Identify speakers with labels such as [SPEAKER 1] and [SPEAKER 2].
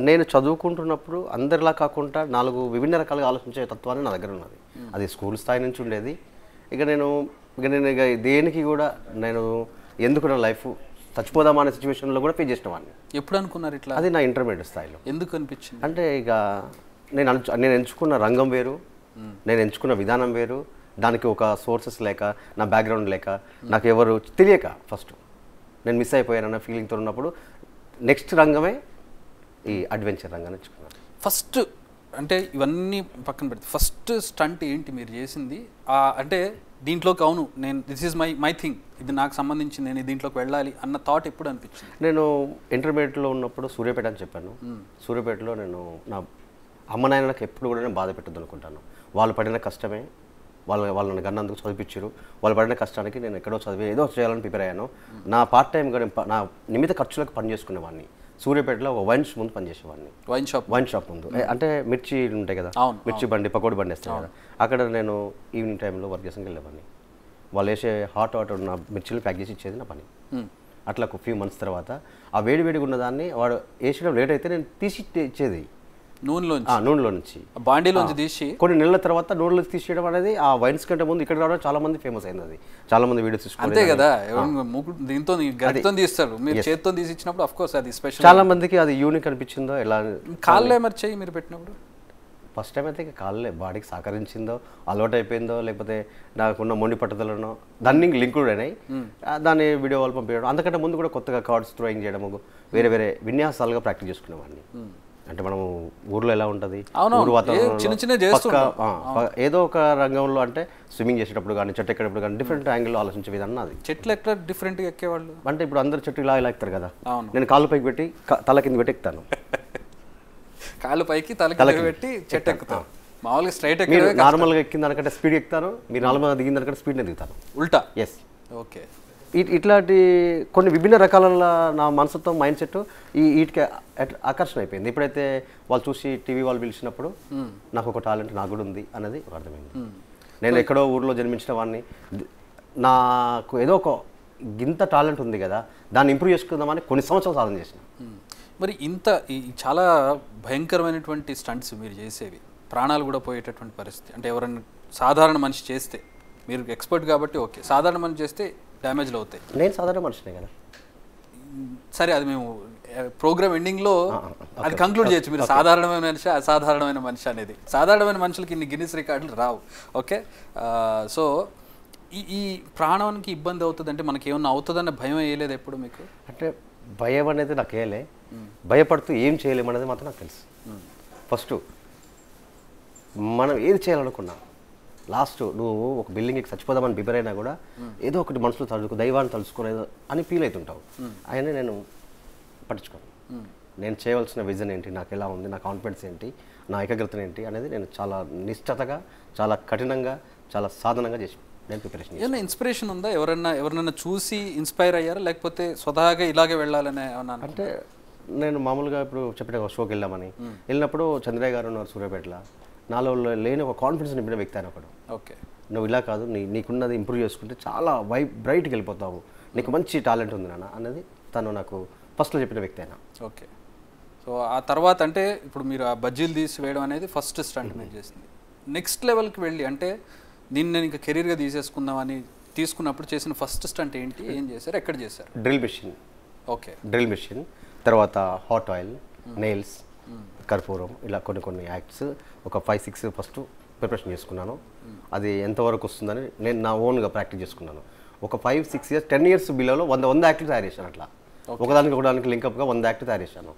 [SPEAKER 1] నేను చదువుకుంటున్నప్పుడు అందరిలా కాకుండా 4 విభిన్న రకాలుగా ఆలోచించే తత్వాన్ని నా దగ్గర ఉన్నది. అది స్కూల్ స్థాయి నుంచి ఉండేది. ఇక నేను దేనికి కూడా నేను ఎందుకు నా లైఫ్ చచ్చిపోదామా అనే సిచ్యువేషన్లో కూడా ఫేస్ చేసిన వాడిని.
[SPEAKER 2] ఎప్పుడు అనుకున్నారు ఇట్లా?
[SPEAKER 1] అది నా ఇంటర్మీడియట్ స్థాయిలో.
[SPEAKER 2] ఎందుకు అనిపించింది
[SPEAKER 1] అంటే ఇక నేను ఎంచుకున్న రంగం వేరు, నేను ఎంచుకున్న విధానం వేరు, దానికి ఒక సోర్సెస్ లేక, నా బ్యాక్గ్రౌండ్ లేక, నాకు ఎవరు తెలియక ఫస్ట్ నేను మిస్ అయిపోయానన్న ఫీలింగ్తో ఉన్నప్పుడు నెక్స్ట్ రంగమే ఈ అడ్వెంచర్ రంగాన్ని ఎంచుకున్నాను.
[SPEAKER 2] ఫస్ట్ అంటే ఇవన్నీ పక్కన పెడితే ఫస్ట్ స్టంట్ ఏంటి మీరు చేసింది? అంటే దీంట్లోకి అవును నేను దిస్ ఈజ్ మై థింగ్, ఇది నాకు సంబంధించి నేను దీంట్లోకి వెళ్ళాలి అన్న థాట్ ఎప్పుడు అనిపించింది?
[SPEAKER 1] నేను ఇంటర్మీడియట్లో ఉన్నప్పుడు సూర్యాపేట అని చెప్పాను. సూర్యాపేటలో నేను నా అమ్మ నాయనలకు ఎప్పుడు కూడా నేను బాధ పెట్టద్దు అనుకుంటాను. వాళ్ళు పడిన కష్టమే, వాళ్ళని గన్నందుకు చదివించారు. వాళ్ళు పడిన కష్టానికి నేను ఎక్కడో చదివి ఏదో చేయాలని ప్రిపేర్ అయ్యాను. నా పార్ట్ టైం కూడా నా నిమిత్త ఖర్చులకు పని చేసుకునేవాడిని. సూర్యాపేటలో ఒక వైన్స్ ముందు పనిచేసేవాడిని. వైన్ షాప్ ముందు అంటే మిర్చి ఉంటాయి కదా, మిర్చి బండి, పకోడీ బండి వేస్తాయి కదా, అక్కడ నేను ఈవినింగ్ టైంలో వర్క్ చేసి వెళ్ళేవాడిని. వాళ్ళు వేసే హాట్ ఉన్న మిర్చిలు ప్యాక్ చేసి ఇచ్చేది నా పని. అట్లా ఒక ఫ్యూ మంత్స్ తర్వాత ఆ వేడిగా ఉన్నదాన్ని వాడు వేసడం లేట్ అయితే నేను తీసి ఇచ్చేది నూనెలో నుంచి,
[SPEAKER 2] బాండీలోంచి తీసి.
[SPEAKER 1] కొన్ని నెలల తర్వాత నూనెలో తీసేయడం అనేది ఆ వైన్స్ కంటే ముందు ఇక్కడ రావడం చాలా మంది ఫేమస్ అయింది. అది చాలా మంది వీడియోస్ తీసుకుంటారు.
[SPEAKER 2] అంతే కదా, దీంతో గరిటతో తీస్తారు, మీరు చేత్తో తీసి ఇచ్చినప్పుడు ఆఫ్ కోర్స్ అది స్పెషల్.
[SPEAKER 1] చాలా మందికి అది యూనిక్ అనిపించిందో. ఎలా
[SPEAKER 2] కాళ్ళే మరి చెయ్యి మీరు పెట్టినప్పుడు
[SPEAKER 1] ఫస్ట్ టైం అయితే కాళ్ళే బాడీకి సహకరించిందో, అలవాటు అయిపోయిందో, లేకపోతే నాకున్న మొండి పట్టుదలనో దాన్ని లింకుడ్ అయినాయి. దాన్ని వీడియో వాళ్ళు పంపించడం. అంతకంటే ముందు కూడా కొత్తగా కార్డ్స్ థ్రోయింగ్ చేయడము, వేరే విన్యాసాలుగా ప్రాక్టీస్ చేసుకునేవాడిని. అంటే మనం ఊర్లో ఎలా ఉంటుంది, ఊరు వాతావరణం ఏదో ఒక రంగంలో, అంటే స్విమ్మింగ్ చేసేటప్పుడు కానీ, చెట్టు ఎక్కేటప్పుడు కానీ డిఫరెంట్ యాంగిల్లో ఆలోచించే విధానం అది.
[SPEAKER 2] చెట్లు ఎక్కడ డిఫరెంట్గా ఎక్కేవాళ్ళు
[SPEAKER 1] అంటే ఇప్పుడు అందరు చెట్టు ఇలా ఎక్కుతారు కదా, నేను కాళ్ళు పైకి పెట్టి తల కింద పెట్టి ఎక్కుతాను.
[SPEAKER 2] కాళ్ళు పైకి తల పెట్టి చెట్టు ఎక్కుతాను. మామూలుగా స్ట్రైట్
[SPEAKER 1] మీరు నార్మల్గా ఎక్కిన దానికంటే స్పీడ్ ఎక్కుతాను, మీరు నార్మల్గా దిగిన దానికంటే స్పీడ్నే దిగుతాను.
[SPEAKER 2] ఉల్టా.
[SPEAKER 1] ఎస్.
[SPEAKER 2] ఓకే.
[SPEAKER 1] ఇట్లాంటి కొన్ని విభిన్న రకాల నా మనసుత్వం, మైండ్ సెట్ వీటికి ఆకర్షణ అయిపోయింది. ఎప్పుడైతే వాళ్ళు చూసి టీవీ వాళ్ళు పిలిచినప్పుడు నాకు ఒక టాలెంట్ నాకు కూడా ఉంది అనేది అర్థమైంది. నేను ఎక్కడో ఊర్లో జన్మించిన వాడిని, నాకు ఏదో ఒక ఇంత టాలెంట్ ఉంది కదా, దాన్ని ఇంప్రూవ్ చేసుకుందామని కొన్ని సంవత్సరాలు సాధన చేసిన.
[SPEAKER 2] మరి ఇంత చాలా భయంకరమైనటువంటి స్టంట్స్ మీరు చేసేవి, ప్రాణాలు కూడా పోయేటటువంటి పరిస్థితి. అంటే ఎవరైనా సాధారణ మనిషి చేస్తే, మీరు ఎక్స్పర్ట్ కాబట్టి ఓకే, సాధారణ మనిషి చేస్తే డ్యామేజ్లు అవుతాయి.
[SPEAKER 1] నేను సాధారణ మనిషినే కదా.
[SPEAKER 2] సరే, అది మేము ప్రోగ్రామ్ ఎండింగ్లో అది కంక్లూడ్ చేయొచ్చు. మీరు సాధారణమైన మనిషి, అసాధారణమైన మనిషి అనేది. సాధారణమైన మనుషులకి ఇన్ని గిన్నిస్ రికార్డులు రావు. ఓకే. సో ఈ ప్రాణానికి ఇబ్బంది అవుతుంది అంటే మనకి ఏమన్నా అవుతుందన్న భయం వేయలేదు ఎప్పుడు మీకు?
[SPEAKER 1] అంటే భయం అనేది నాకు వేయలే, భయపడుతూ ఏం చేయలేమనేది మాత్రం నాకు తెలుసు. ఫస్ట్ మనం ఏది చేయాలనుకున్నా, లాస్ట్ నువ్వు ఒక బిల్డింగ్కి చచ్చిపోదామని ప్రిపేర్ అయినా కూడా ఏదో ఒకటి మనసులో తలుచుకో, దైవాన్ని తలుచుకోలేదు అని ఫీల్ అవుతుంటావు. అయినా నేను పట్టించుకోను. నేను చేయవలసిన విజన్ ఏంటి, నాకు ఎలా ఉంది, నా కాన్ఫిడెన్స్ ఏంటి, నా ఏకాగ్రత ఏంటి అనేది నేను చాలా నిశ్చితగా, చాలా కఠినంగా, చాలా సాధనంగా చేసి నేను ప్రిపరేషన్.
[SPEAKER 2] ఏమైనా ఇన్స్పిరేషన్ ఉందా? ఎవరినైనా చూసి ఇన్స్పైర్ అయ్యారా, లేకపోతే స్వతహాగా ఇలాగే వెళ్ళాలనే ఏమన్నా?
[SPEAKER 1] అంటే నేను మామూలుగా ఇప్పుడు చెప్పిన షోకి వెళ్ళామని వెళ్ళినప్పుడు చంద్రయ్య గారు ఉన్నారు సూర్యాపేటలో, నాలో లేని ఒక కాన్ఫిడెన్స్ నింపిన వ్యక్తి ఆయన ఒకడు.
[SPEAKER 2] ఓకే.
[SPEAKER 1] నువ్వు ఇలా కాదు, నీకున్నది ఇంప్రూవ్ చేసుకుంటే చాలా బ్రైట్కి వెళ్ళిపోతావు, నీకు మంచి టాలెంట్ ఉంది నాన్న అనేది తను నాకు ఫస్ట్లో చెప్పిన వ్యక్తి ఆయన.
[SPEAKER 2] ఓకే. సో ఆ తర్వాత అంటే ఇప్పుడు మీరు ఆ బజ్జీలు తీసి వేయడం అనేది ఫస్ట్ స్టంట్ మీరు చేసింది. నెక్స్ట్ లెవెల్కి వెళ్ళి అంటే దీన్ని నేను ఇంకా కెరీర్గా తీసేసుకుందామని తీసుకున్నప్పుడు చేసిన ఫస్ట్ స్టంట్ ఏంటి, ఏం చేశారు, ఎక్కడ చేశారు?
[SPEAKER 1] Drill machine.
[SPEAKER 2] Okay.
[SPEAKER 1] Drill machine తర్వాత హాట్ ఆయిల్, నెయిల్స్, కర్పూరం, ఇలా కొన్ని యాక్ట్స్ ఒక 5-6 ఫస్ట్ ప్రిపరేషన్ చేసుకున్నాను. అది ఎంతవరకు వస్తుందని నేను నా ఓన్గా ప్రాక్టీస్ చేసుకున్నాను. ఒక 5-6 ఇయర్స్ 10 ఇయర్స్ బిలోలో 100 యాక్ట్లు తయారు చేశాను. అట్లా ఒకదానికి లింకప్గా 100 యాక్ట్లు తయారు చేశాను.